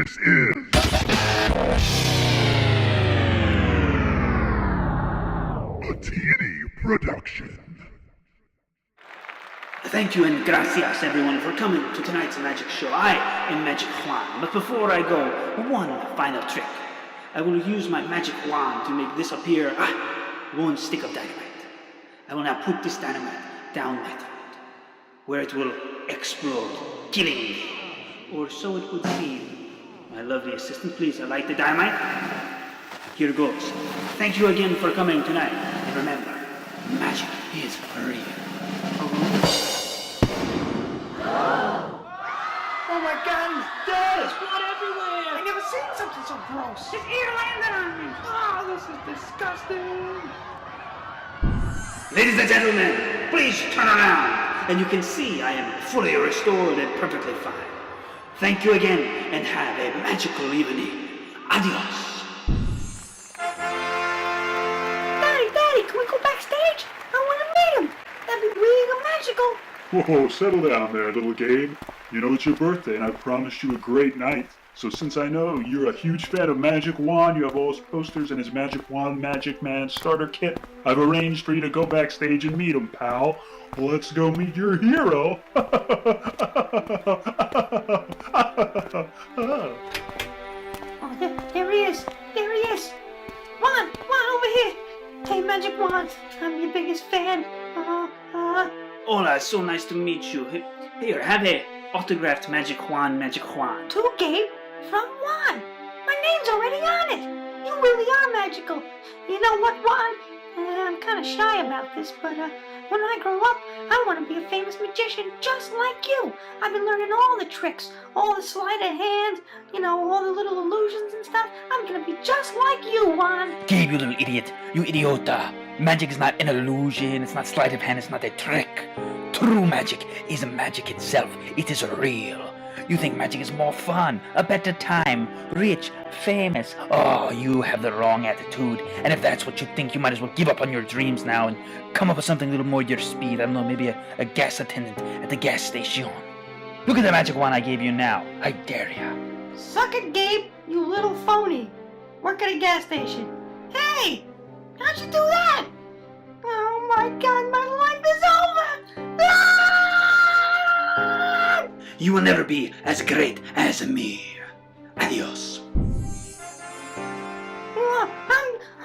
This is a T&E production. Thank you and gracias everyone for coming to tonight's magic show. I am Magic Juan, but before I go, one final trick. I will use my magic wand to make this appear one stick of dynamite. I will now put this dynamite down my throat, where it will explode, killing me. Or so it would seem. My lovely assistant, please light the dynamite. Here goes. Thank you again for coming tonight. And remember, magic is real. Oh my god, he's dead! There's blood everywhere! I never seen something so gross! His ear landed on me! Oh, this is disgusting! Ladies and gentlemen, please turn around. And you can see I am fully restored and perfectly fine. Thank you again, and have a magical evening. Adios. Daddy, can we go backstage? I want to meet him! That'd be really magical! Whoa, settle down there, little Gabe. You know it's your birthday and I've promised you a great night. So since I know you're a huge fan of Magic Juan, you have all his posters and his Magic Juan Magic Man starter kit, I've arranged for you to go backstage and meet him, pal. Let's go meet your hero. Oh, there he is! There he is! Juan, over here! Hey, Magic Juan, I'm your biggest fan. Hola, so nice to meet you. Here, have a autographed Magic Juan. To Gabe from Juan. My name's already on it. You really are magical. You know what, Juan? I'm kind of shy about this, but when I grow up, I want to be a famous magician just like you. I've been learning all the tricks, all the sleight of hand, all the little illusions and stuff. I'm going to be just like you, Juan. Gabe, you little idiot. You idiota. Magic is not an illusion. It's not sleight of hand. It's not a trick. True magic is magic itself. It is real. You think magic is more fun, a better time, rich, famous. Oh, you have the wrong attitude. And if that's what you think, you might as well give up on your dreams now and come up with something a little more your speed. I don't know, maybe a gas attendant at the gas station. Look at the magic wand I gave you now. I dare ya. Suck it, Gabe, you little phony. Work at a gas station. Hey! How'd you do that? Oh my god, my life is over! Ah! You will never be as great as me. Adios.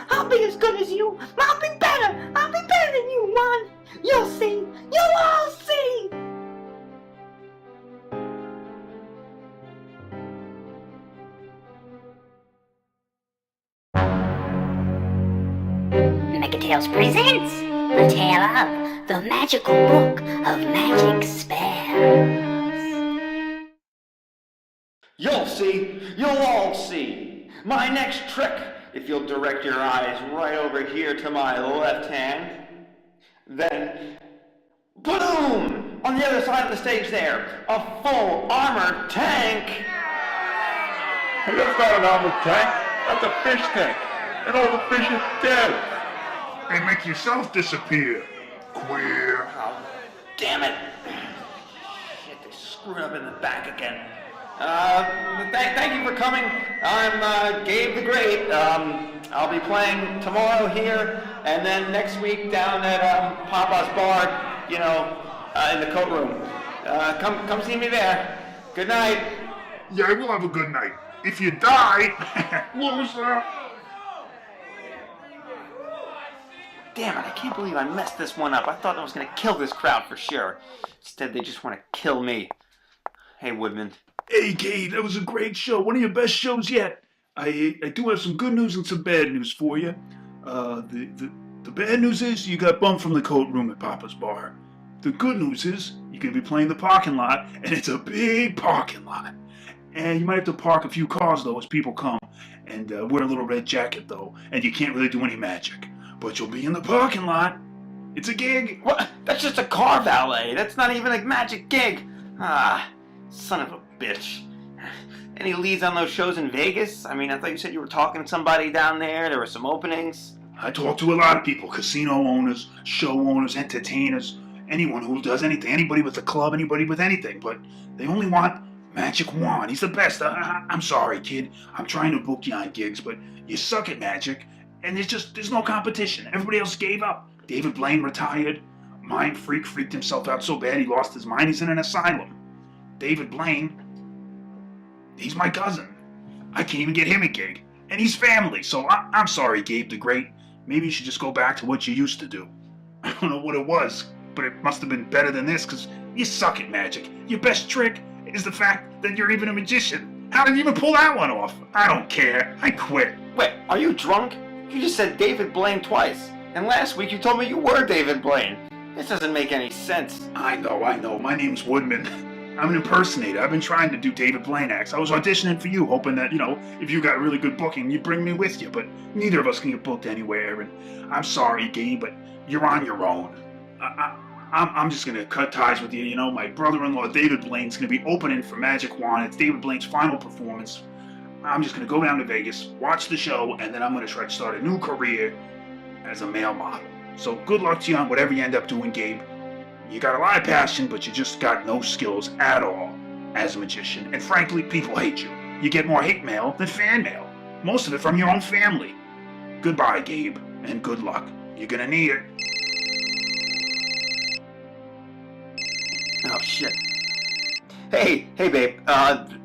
I'll be as good as you. I'll be better. I'll be better than you, Juan. You'll see. You'll all see. Tales presents the tale of the magical book of magic spells. You'll see, you'll all see. My next trick, if you'll direct your eyes right over here to my left hand, then boom! On the other side of the stage there, a full armored tank. Hey, that's not an armored tank. That's a fish tank. And all the fish are dead. And make yourself disappear, queer. Oh, damn it. Shit, they screwed up in the back again. Thank you for coming. I'm Gabe the Great. I'll be playing tomorrow here, and then next week down at Papa's Bar, in the coat room. Come see me there. Good night. Yeah, we'll have a good night. If you die, loser. Damn it, I can't believe I messed this one up. I thought I was going to kill this crowd for sure. Instead, they just want to kill me. Hey, Woodman. Hey, Gabe, that was a great show. One of your best shows yet. I do have some good news and some bad news for you. The bad news is you got bumped from the coat room at Papa's Bar. The good news is you're going to be playing the parking lot, and it's a big parking lot. And you might have to park a few cars, though, as people come. And wear a little red jacket, though. And you can't really do any magic. But you'll be in the parking lot. It's a gig. What? That's just a car valet. That's not even a magic gig. Ah, son of a bitch. Any leads on those shows in Vegas? I mean, I thought you said you were talking to somebody down there. There were some openings. I talk to a lot of people. Casino owners, show owners, entertainers. Anyone who does anything. Anybody with a club, anybody with anything. But they only want Magic Juan, he's the best. I'm sorry, kid. I'm trying to book you on gigs, but you suck at magic, and there's no competition. Everybody else gave up. David Blaine retired. Mind Freak freaked himself out so bad he lost his mind. He's in an asylum. David Blaine, he's my cousin. I can't even get him a gig. And he's family, so I'm sorry, Gabe the Great. Maybe you should just go back to what you used to do. I don't know what it was, but it must have been better than this, because you suck at magic. Your best trick is the fact that you're even a magician. How did you even pull that one off? I don't care. I quit. Wait, are you drunk? You just said David Blaine twice. And last week you told me you were David Blaine. This doesn't make any sense. I know. My name's Woodman. I'm an impersonator. I've been trying to do David Blaine acts. I was auditioning for you, hoping that, if you got really good booking, you'd bring me with you. But neither of us can get booked anywhere. And I'm sorry, Gabe, but you're on your own. I'm just going to cut ties with you. My brother-in-law, David Blaine's going to be opening for Magic Juan. It's David Blaine's final performance. I'm just going to go down to Vegas, watch the show, and then I'm going to try to start a new career as a male model. So good luck to you on whatever you end up doing, Gabe. You got a lot of passion, but you just got no skills at all as a magician. And frankly, people hate you. You get more hate mail than fan mail. Most of it from your own family. Goodbye, Gabe, and good luck. You're gonna need it. Oh, shit. Hey, babe.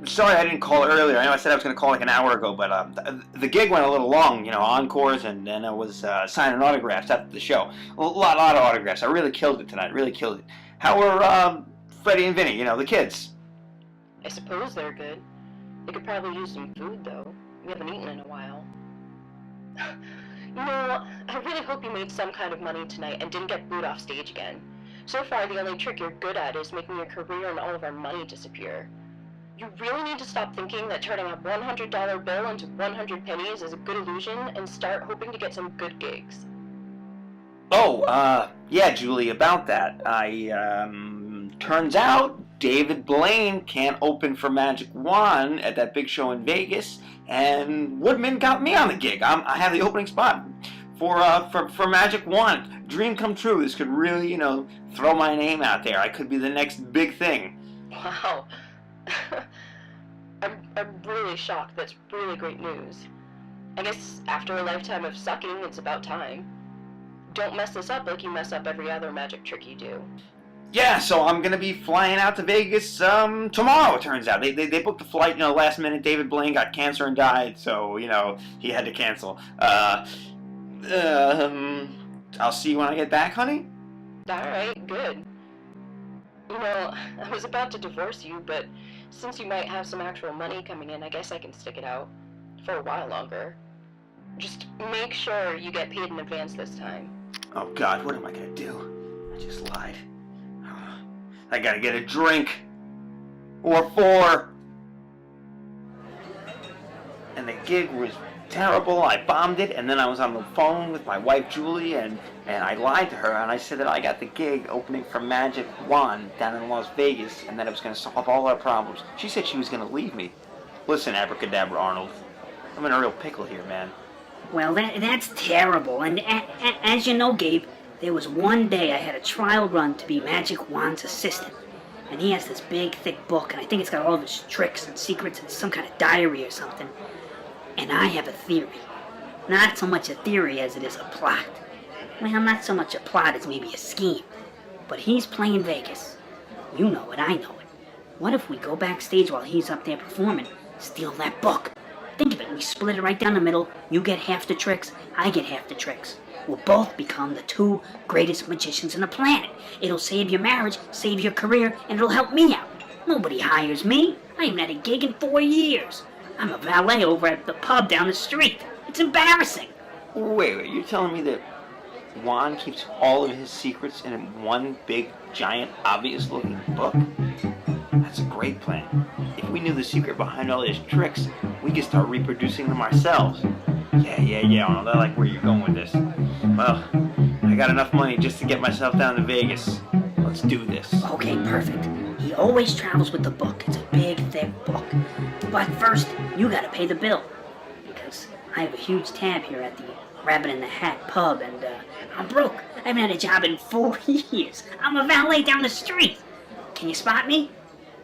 Sorry I didn't call earlier. I know I said I was going to call like an hour ago, but the gig went a little long, encores, and I was signing autographs after the show. A lot of autographs. I really killed it tonight. Really killed it. How were Freddie and Vinny, the kids? I suppose they're good. They could probably use some food, though. We haven't eaten in a while. I really hope you made some kind of money tonight and didn't get booed off stage again. So far, the only trick you're good at is making your career and all of our money disappear. You really need to stop thinking that turning a $100 bill into 100 pennies is a good illusion and start hoping to get some good gigs. Oh, yeah, Julie, about that. Turns out David Blaine can't open for Magic Juan at that big show in Vegas, and Woodman got me on the gig. I have the opening spot for Magic Juan. Dream come true. This could really, throw my name out there. I could be the next big thing. Wow. I'm really shocked. That's really great news. I guess after a lifetime of sucking, it's about time. Don't mess this up like you mess up every other magic trick you do. Yeah, so I'm gonna be flying out to Vegas tomorrow. It turns out they booked the flight. Last minute. David Blaine got cancer and died, so he had to cancel. I'll see you when I get back, honey. Alright, good. I was about to divorce you, but since you might have some actual money coming in, I guess I can stick it out for a while longer. Just make sure you get paid in advance this time. Oh God, what am I gonna do? I just lied. I gotta get a drink. Or 4. And the gig was terrible. I bombed it, and then I was on the phone with my wife Julie, and I lied to her, and I said that I got the gig opening for Magic Juan down in Las Vegas, and that it was going to solve all our problems. She said she was going to leave me. Listen, Abra-Cadabra, Arnold, I'm in a real pickle here, man. Well, that's terrible. And as you know, Gabe, there was one day I had a trial run to be Magic Juan's assistant. And he has this big, thick book, and I think it's got all of his tricks and secrets and some kind of diary or something. And I have a theory. Not so much a theory as it is a plot. Well, not so much a plot as maybe a scheme. But he's playing Vegas. You know it, I know it. What if we go backstage while he's up there performing, steal that book? Think of it, we split it right down the middle. You get half the tricks, I get half the tricks. We'll both become the 2 greatest magicians on the planet. It'll save your marriage, save your career, and it'll help me out. Nobody hires me. I haven't had a gig in 4 years. I'm a valet over at the pub down the street. It's embarrassing. Wait, you're telling me that Juan keeps all of his secrets in one big, giant, obvious-looking book? That's a great plan. If we knew the secret behind all his tricks, we could start reproducing them ourselves. Yeah, Arnold, I like where you're going with this. Well, I got enough money just to get myself down to Vegas. Let's do this. Okay, perfect. He always travels with the book. It's a big, thick book. But first, you gotta pay the bill. Because I have a huge tab here at the Rabbit in the Hat pub, and I'm broke. I haven't had a job in 4 years. I'm a valet down the street. Can you spot me?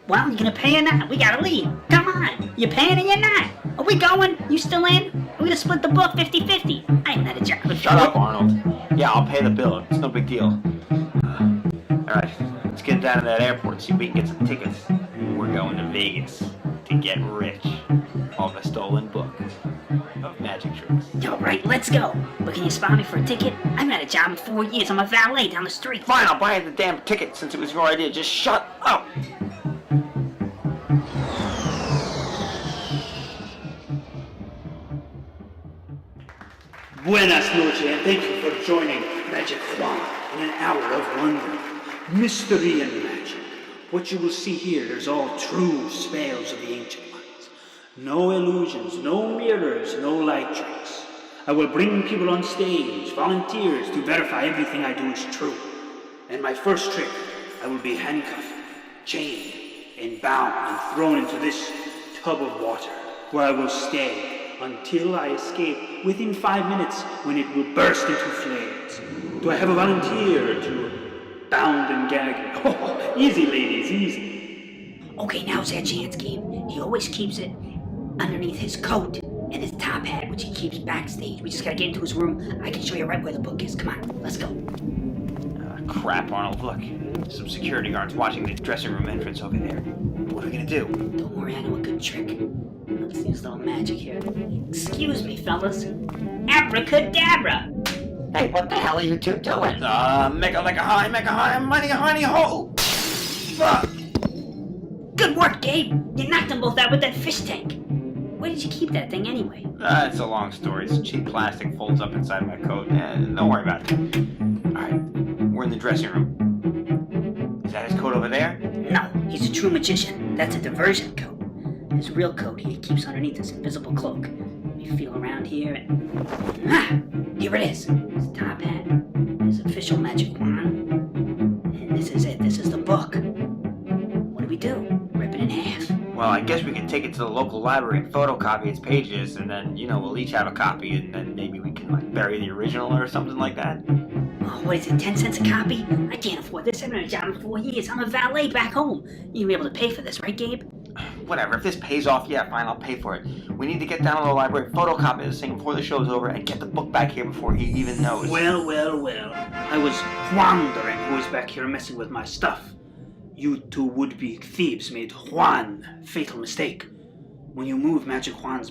Well, you gonna pay or not? We gotta leave. Come on. You paying or you're not? Are we going? You still in? We're gonna split the book 50-50. I'm not a job. Shut up, Arnold. Yeah, I'll pay the bill. It's no big deal. Alright, let's get down to that airport and see if we can get some tickets. We're going to Vegas to get rich off a stolen book of magic tricks. All right, let's go. But can you spot me for a ticket? I've had a job in 4 years. I'm a valet down the street. Fine, I'll buy you the damn ticket since it was your idea. Just shut up! Buenas noches, and thank you for joining Magic Juan in an hour of wonder, mystery, and magic. What you will see here is all true spells of the ancient ones. No illusions, no mirrors, no light tricks. I will bring people on stage, volunteers, to verify everything I do is true. And my first trick, I will be handcuffed, chained, and bound and thrown into this tub of water, where I will stay until I escape within 5 minutes, when it will burst into flames. Do I have a volunteer to bound and gag me? Oh, easy, ladies, easy. Okay, now's that chance, Gabe. He always keeps it underneath his coat and his top hat, which he keeps backstage. We just gotta get into his room. I can show you right where the book is. Come on, let's go. Crap, Arnold, look. Some security guards watching the dressing room entrance over there. What are we gonna do? Don't worry, I know a good trick. Let's use a little magic here. Excuse me, fellas. Abra-Cadabra! Hey, what the hell are you two doing? Make a high, mighty, honey, ho! Fuck! Good work, Gabe! You knocked them both out with that fish tank. Where did you keep that thing anyway? It's a long story. It's cheap plastic, folds up inside my coat. Don't worry about it. Alright, we're in the dressing room. Is that his coat over there? No, he's a true magician. That's a diversion coat. His real coat he keeps underneath his invisible cloak. You feel around here and... here it is. His top hat. His official magic wand. And this is it. This is the book. What do we do? Rip it in half. Well, I guess we could take it to the local library and photocopy its pages, and then, we'll each have a copy, and then maybe we can, bury the original or something like that. Oh, what is it, 10 cents a copy? I can't afford this. I've been a job in 4 years. I'm a valet back home. You'll be able to pay for this, right, Gabe? Whatever, if this pays off, yeah, fine, I'll pay for it. We need to get down to the library, photocopy this thing before the show's over, and get the book back here before he even knows. Well. I was wondering who was back here messing with my stuff. You two would-be thieves made one fatal mistake. When you move Magic Juan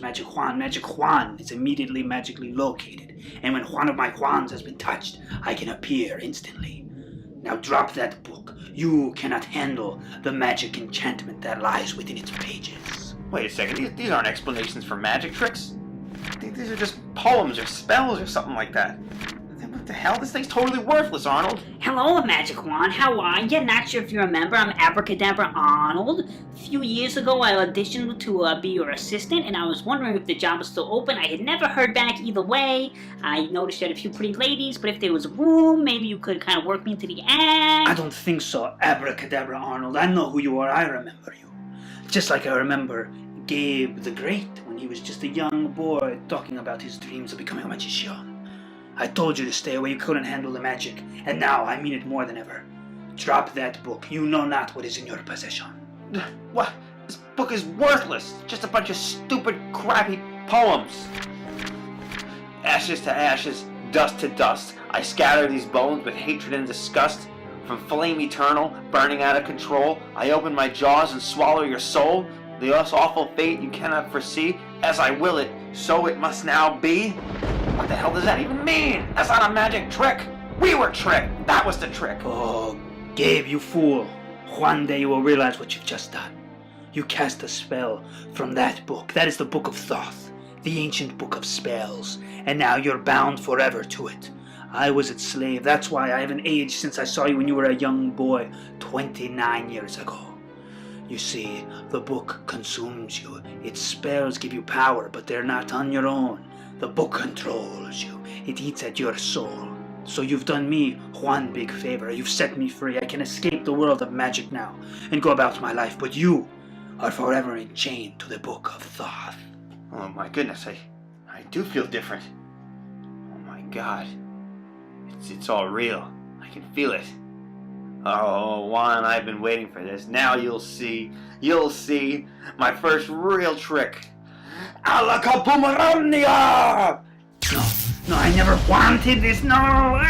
is immediately magically located. And when one of my Juans has been touched, I can appear instantly. Now drop that book. You cannot handle the magic enchantment that lies within its pages. Wait a second, these aren't explanations for magic tricks. I think these are just poems or spells or something like that. What the hell? This thing's totally worthless, Arnold. Hello, Magic Juan. How are you? Not sure if you remember. I'm Abra-Cadabra Arnold. A few years ago, I auditioned to be your assistant, and I was wondering if the job was still open. I had never heard back either way. I noticed you had a few pretty ladies, but if there was room, maybe you could kind of work me into the act. I don't think so, Abra-Cadabra Arnold. I know who you are. I remember you. Just like I remember Gabe the Great when he was just a young boy talking about his dreams of becoming a magician. I told you to stay away, you couldn't handle the magic, and now I mean it more than ever. Drop that book, you know not what is in your possession. What? This book is worthless, just a bunch of stupid, crappy poems. Ashes to ashes, dust to dust, I scatter these bones with hatred and disgust. From flame eternal, burning out of control, I open my jaws and swallow your soul. The awful fate you cannot foresee, as I will it, so it must now be. What the hell does that even mean? That's not a magic trick. We were tricked. That was the trick. Oh, Gabe, you fool. One day you will realize what you've just done. You cast a spell from that book. That is the Book of Thoth, the ancient book of spells. And now you're bound forever to it. I was its slave. That's why I haven't aged since I saw you when you were a young boy 29 years ago. You see, the book consumes you. Its spells give you power, but they're not on your own. The book controls you. It eats at your soul. So you've done me one big favor. You've set me free. I can escape the world of magic now and go about my life. But you are forever enchained to the Book of Thoth. Oh my goodness, I do feel different. Oh my God. It's all real. I can feel it. Oh, Juan, I've been waiting for this. Now you'll see. You'll see my first real trick. Alakabumaramnia! No, I never wanted this, no!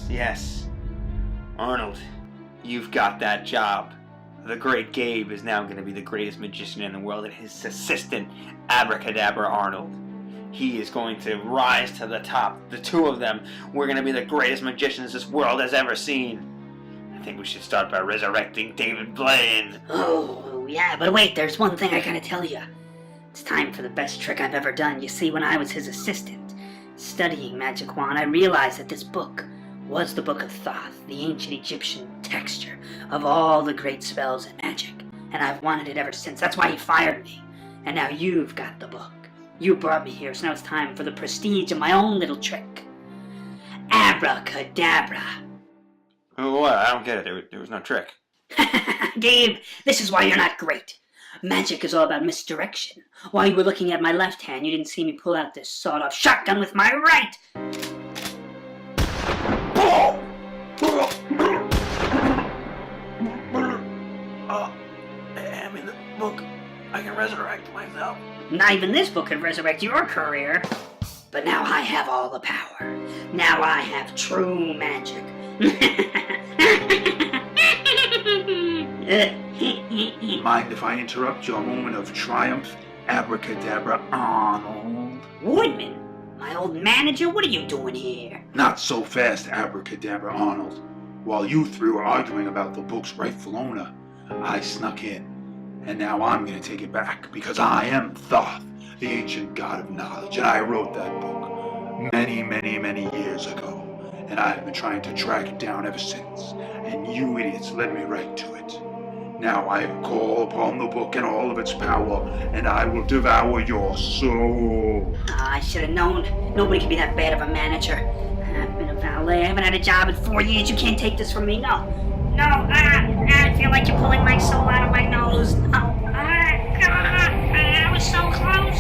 Yes. Arnold, you've got that job. The great Gabe is now going to be the greatest magician in the world, and his assistant, Abra-Cadabra Arnold. He is going to rise to the top. The two of them, we're going to be the greatest magicians this world has ever seen. I think we should start by resurrecting David Blaine. Oh, yeah, but wait, there's one thing I gotta tell you. It's time for the best trick I've ever done. You see, when I was his assistant, studying Magic Juan, I realized that this book was the Book of Thoth, the ancient Egyptian texture of all the great spells and magic. And I've wanted it ever since. That's why he fired me. And now you've got the book. You brought me here, so now it's time for the prestige of my own little trick. Abra-Cadabra. What? I don't get it. There was no trick. Gabe, this is why you're not great. Magic is all about misdirection. While you were looking at my left hand, you didn't see me pull out this sawed-off shotgun with my right. I'm in the book. I can resurrect myself. Not even this book could resurrect your career. But now I have all the power. Now I have true magic. Mind if I interrupt your moment of triumph, Abra-Cadabra Arnold? Woodman, my old manager, what are you doing here? Not so fast, Abra-Cadabra Arnold. While you three were arguing about the book's rightful owner, I snuck in. And now I'm gonna take it back, because I am Thoth, the ancient god of knowledge, and I wrote that book many years ago. And I've been trying to track it down ever since, and you idiots led me right to it. Now I call upon the book and all of its power, and I will devour your soul. I should have known. Nobody can be that bad of a manager. I've been a valet. I haven't had a job in 4 years. You can't take this from me. No. No. I feel like you're pulling my soul out of my nose. No. I was so close.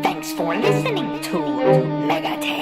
Thanks for listening to Mega Tales.